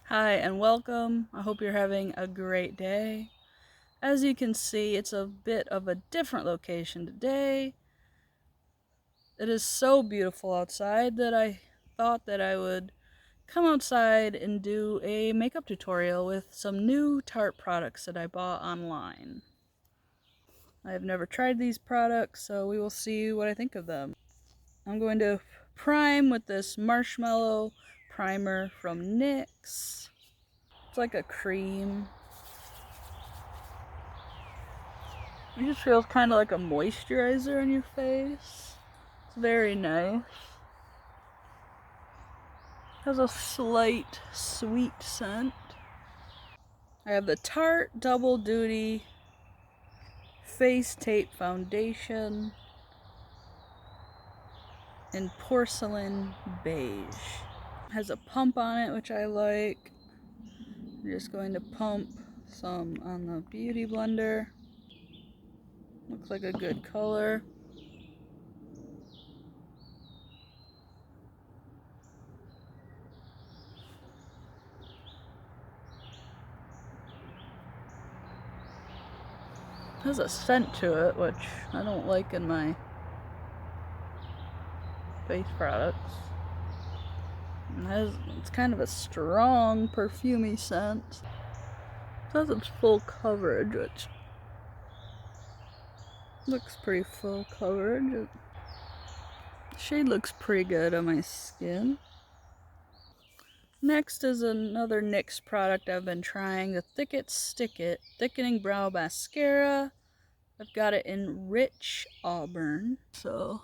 Hi and welcome. I hope you're having a great day. As you can see, it's a bit of a different location today. It is so beautiful outside that I thought that I would come outside and do a makeup tutorial with some new Tarte products that I bought online. I have never tried these products, so we will see what I think of them. I'm going to prime with this Marshmellow Primer from NYX. It's like a cream. It just feels kind of like a moisturizer on your face. It's very nice. Has a slight sweet scent. I have the Tarte Double Duty Face Tape Foundation in Porcelain Beige. Has a pump on it, which I like. I'm just going to pump some on the Beauty Blender. Looks like a good color. Has a scent to it, which I don't like in my face products. It's kind of a strong, perfumey scent. It says it's full coverage, which looks pretty full coverage. The shade looks pretty good on my skin. Next is another NYX product I've been trying, the Thick It Stick It Thickening Brow Mascara. I've got it in Rich Auburn, so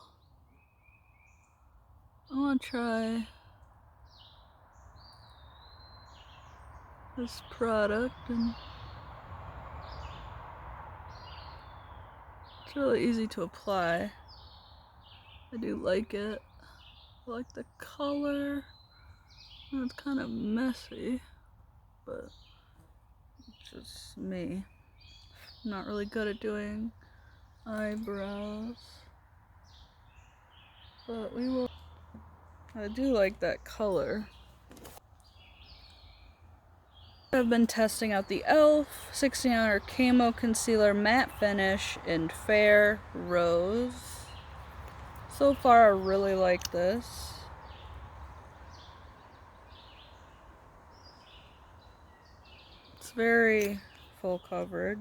I want to try this product, and it's really easy to apply. I do like it. I like the color. It's kind of messy, but it's just me. I'm not really good at doing eyebrows, but we will. I do like that color. I've been testing out the e.l.f. 16-hour Camo Concealer Matte Finish in Fair Rose. So far, I really like this. It's very full coverage.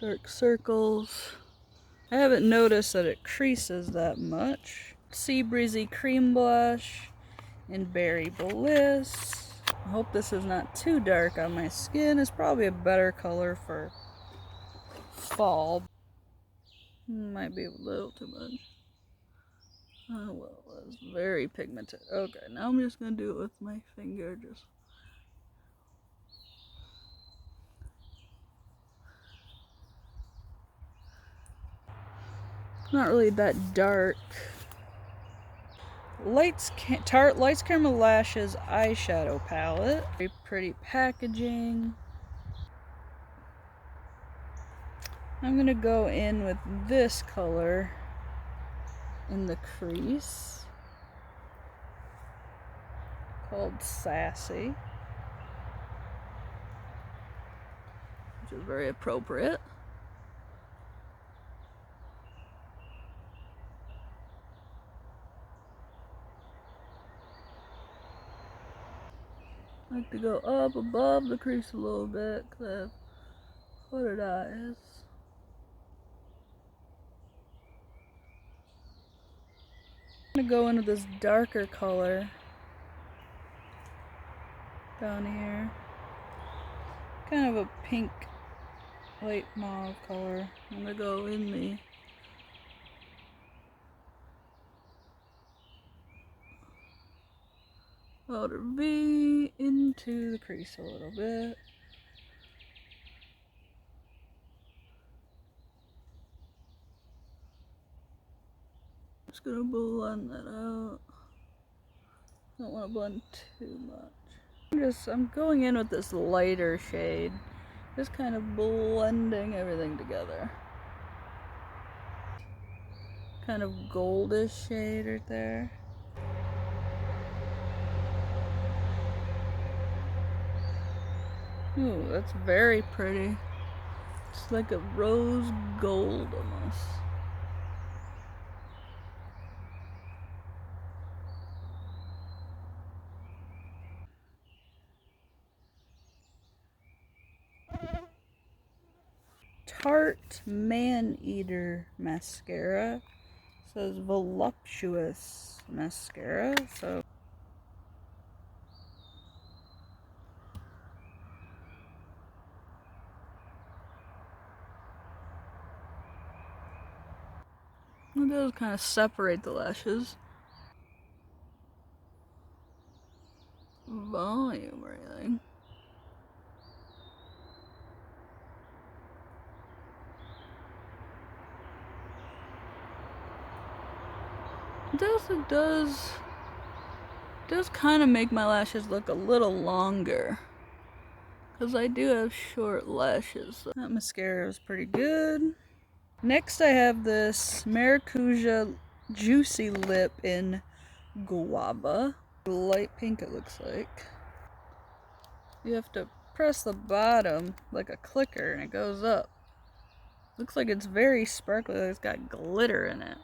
Dark circles. I haven't noticed that it creases that much. Sea Breezy Cream Blush in Berry Bliss. I hope this is not too dark on my skin. It's probably a better color for fall. Might be a little too much. Oh well, that's very pigmented. Okay, now I'm just gonna do it with my finger. Just not really that dark. Tarte Lights Camera Lashes Eyeshadow Palette. Very pretty packaging. I'm gonna go in with this color in the crease, called Sassy, which is very appropriate. I like to go up above the crease a little bit because I have hooded eyes. I'm gonna go into this darker color down here. Kind of a pink, light mauve color. I'm gonna go in the outer V into the crease a little bit. Just gonna blend that out. Don't want to blend too much. I'm going in with this lighter shade. Just kind of blending everything together. Kind of goldish shade right there. Ooh, that's very pretty. It's like a rose gold almost. Tarte Maneater mascara. It says voluptuous mascara. So it does kind of separate the lashes. Volume or anything. It does kind of make my lashes look a little longer. Because I do have short lashes. So that mascara is pretty good. Next I have this Maracuja Juicy Lip in Guava. Light pink it looks like. You have to press the bottom like a clicker and it goes up. Looks like it's very sparkly, like it's got glitter in it.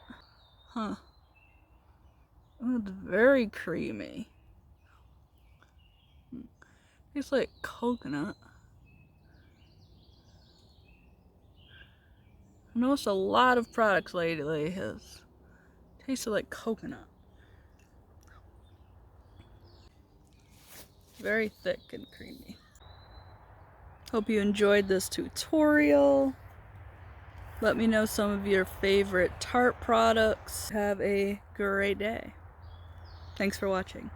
Huh. Oh, it's very creamy. Tastes like coconut. I noticed a lot of products lately has tasted like coconut. Very thick and creamy. Hope you enjoyed this tutorial. Let me know some of your favorite Tarte products. Have a great day. Thanks for watching.